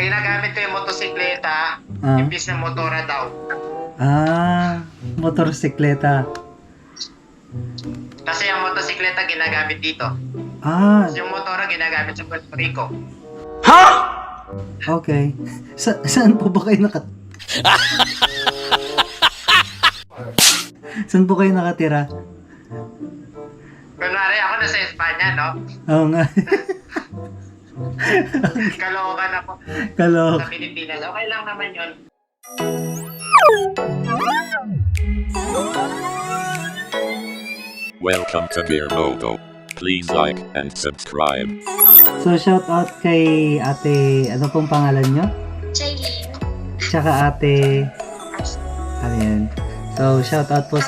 Kaya nagamit ko yung motosikleta, imbis na motora daw. Motorsikleta. Kasi ang motosikleta ginagamit dito. Kasi yung motora ginagamit sa Puerto Rico. Ha? Okay. Saan po ba kayo Saan po kayo nakatira? Kunwari ako nasa Espanya, no? Oo nga. Kalokan ako. Kalok. Sa Pilipinas. Okay lang naman yun. Welcome to Beer Moto. Please like and subscribe. So shout out kay ate, ano pong pangalan nyo? Jaylene. Tsaka ate, ano yan? So shout out po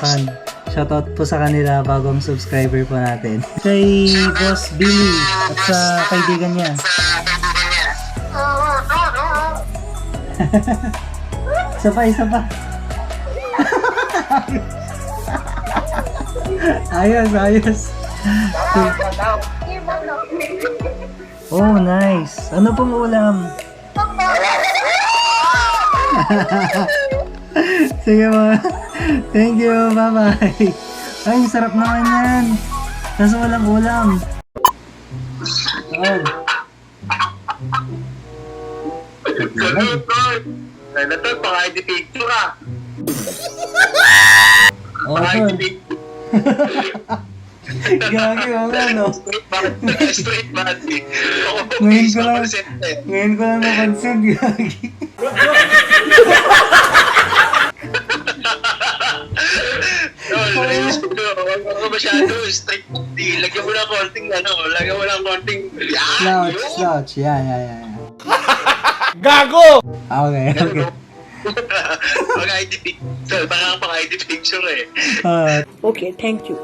sa kanila, bagong subscriber po natin. Kay Boss Billy at sa kaibigan niya. Isa pa. Ayos. Oh, nice. Ano pong ulam? Sige mga. Thank you. Bye-bye. Ay, sarap naman yan. Kaso walang ulam. Oh. Ano to? Pang-ID picture ah. Oh, tol. Gagi mga ano. Straight body. Ngayon ko lang napansin. Gagi. Huwag mo masyado straight body. Lagyan mo lang konting Slouch. Yeah. Gago! Okay. Pang-ID picture. Parang pang-ID picture eh. Okay, thank you.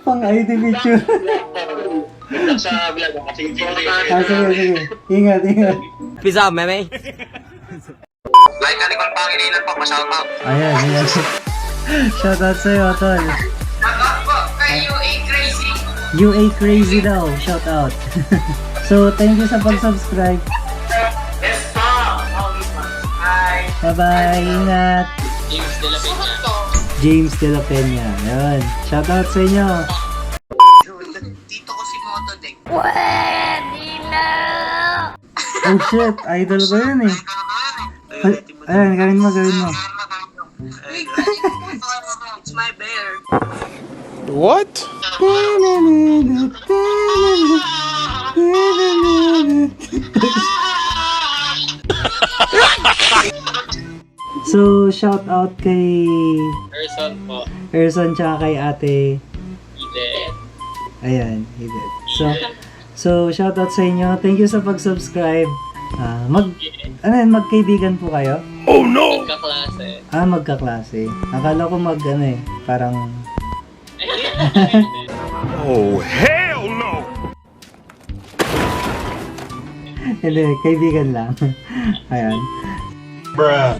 Pang ID picture. Sa vlog kasi Sige. Ingat. Peace out, meme. Like ka Nicole Pangilinan po, pa-shout out. Ayan. Shoutout sa'yo, tol. Shoutout po kay UA Crazy. UA Crazy daw, shoutout. So, thank you sa pag-subscribe. Yes pa! Hi! Bye-bye, ingat. James De La Peña. Ayan. Shoutout sa inyo. Dito ko si Motodeck. Oh shit, idol ko yun eh. Ayan, gawin mo. It's my bear. What? So, shout out kay Person po. Erson tsaka kay ate. Eden. Ayan, Eden. So shout out sa inyo. Thank you sa pag-subscribe. Magkaibigan po kayo? Oh no! Magkaklase. Magkaklase. Akala ko parang... Oh, hell no! Hindi, kaibigan lang. Ayan. Bruh.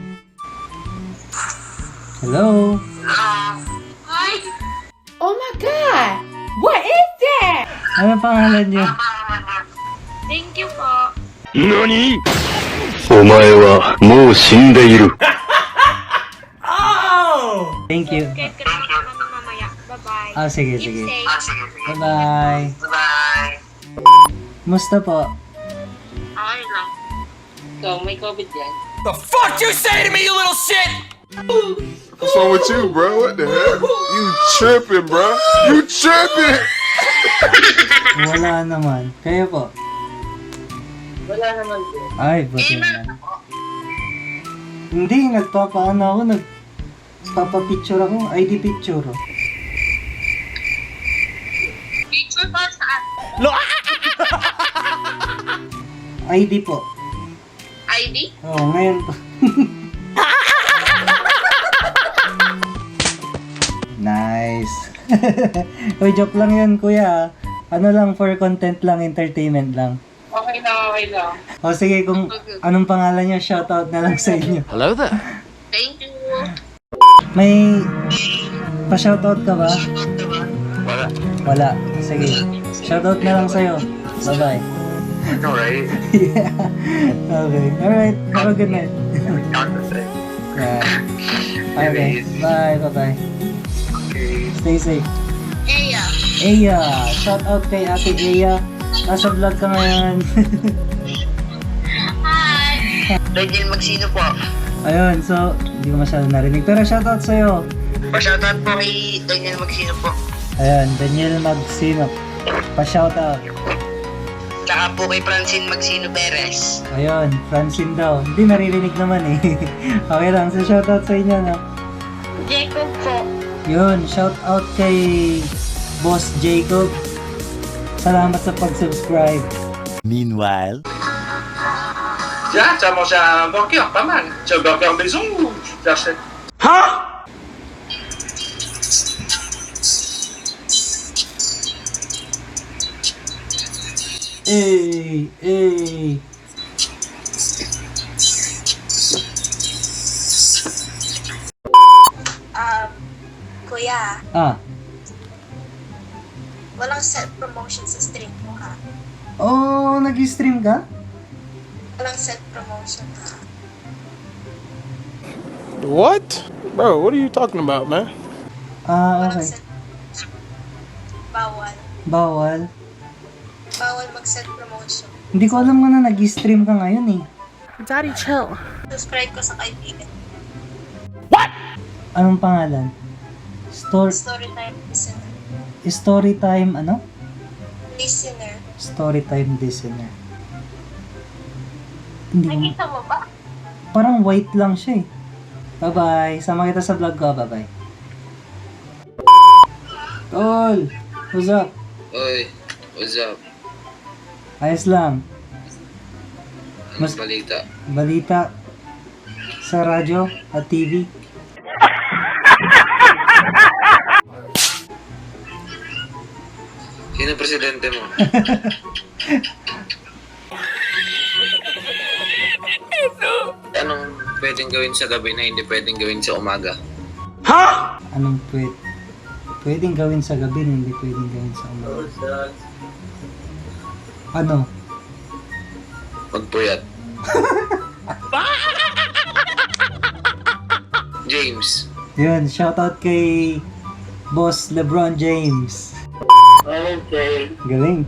Hello? Hi! Oh my god! What is that? Ano pangalan niyo? Thank you po. NANI?! お前はもう死んでいる。 Thank you. Kaya naman mamaya. Bye-bye. Sige. Keep safe. Bye-bye. Bye! Musta po? Okay lang. So, may COVID yan. The fuck you say to me, you little shit! What's wrong with you, bro? What the hell? You tripping, bro? You tripping? Wala naman. Kayo po? Wala naman po. Ay, buti naman. Hindi, nagpapapicture ako. ID picture. Picture pa saan? ID po. ID? Oo, ngayon po. Nice. Uy, joke lang yun, kuya. Ano lang, for content lang, entertainment lang. Okay lang. O sige, kung anong pangalan niyo, shoutout na lang sa inyo. Hello there. Thank you. May pa-shoutout ka ba? Wala. Wala. Sige. Shoutout na lang sa'yo. Bye-bye. know, right? Yeah. Okay. Alright. Have a good night. Yeah. Okay. Bye. Bye-bye. Stay safe. Eya. Eya. Shout out kay Ate Eya. Nasa vlog ka ngayon. Hi. Daniel Magsino po. Ayun. So, hindi ko masyado narinig. Pero shout out sa'yo. Pa-shoutout po kay Daniel Magsino po. Ayun. Daniel Magsino. Pa-shout out. Tsaka po kay Francine Magsino Perez. Ayun. Francine daw. Hindi naririnig naman eh. Okay lang. So, shout out sa inyo, no? Jacob po. Yun. Shout out kay Boss Jacob. Salamat sa pag-subscribe. Meanwhile. Tiens, ça mange un burger, pas mal. C'est un burger maison ou tu t'achètes? Hein? Hey. Kuya, Ah. walang self-promotion sa stream mo ha. Oh, nag-stream ka? Walang self-promotion ha. What? Bro, what are you talking about, man? Ah, Walang okay. Bawal. Bawal. Bawal mag-self-promotion. Hindi ko alam nga na nag-stream ka ngayon eh. Daddy, chill. Subscribe ko sa kaibigan. Anong pangalan? Storytime listener. Storytime ano? Listener. Storytime listener. Hindi ko. Nakita mo ba? Parang white lang siya eh. Bye-bye. Sama kita sa vlog ko. Bye-bye. Tol! What's up? Oy, what's up? Ayos lang. Anong balita? Balita sa radyo at TV. Sino presidente mo? Anong pwedeng gawin sa gabi na hindi pwedeng gawin sa umaga? Anong pwedeng gawin sa gabi na hindi pwedeng gawin sa umaga? Ano? Magpuyat. James. Yun, shoutout kay Boss LeBron James. Okay. Galing.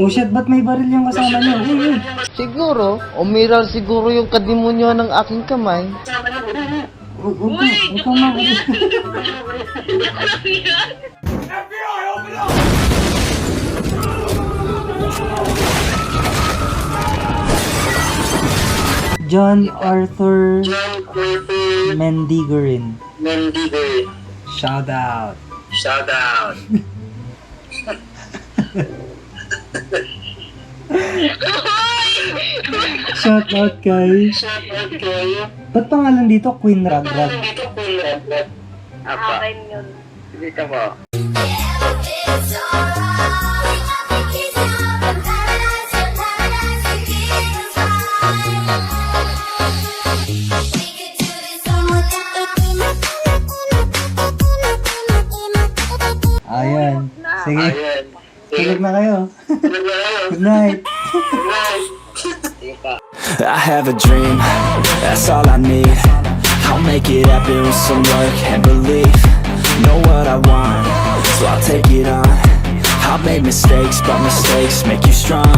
Oh shit, ba't may baril yung kasama niyo? Uy. Siguro, umiral siguro yung kadimonyo ng aking kamay. Huwag kang mag- John Arthur Mendigorin. Shout out. Shout out kay. Ba't pangalan dito Queen Ragrag? Apa? Dito po. Ayan. Sige. Tulog na kayo. Good night. I have a dream, that's all I need. I'll make it happen with some work and belief. Know what I want, so I'll take it on. I'll make mistakes, but mistakes make you strong.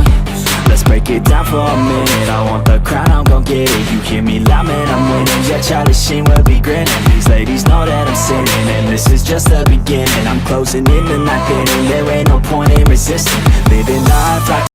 Let's break it down for a minute. I want the crown, I'm gon' get it. You hear me loud, man, I'm winning. Yeah, Charlie Sheen will be grinning. These ladies know that I'm sinning, and this is just the beginning. I'm closing in the night inning. There ain't no point in resisting. Living life like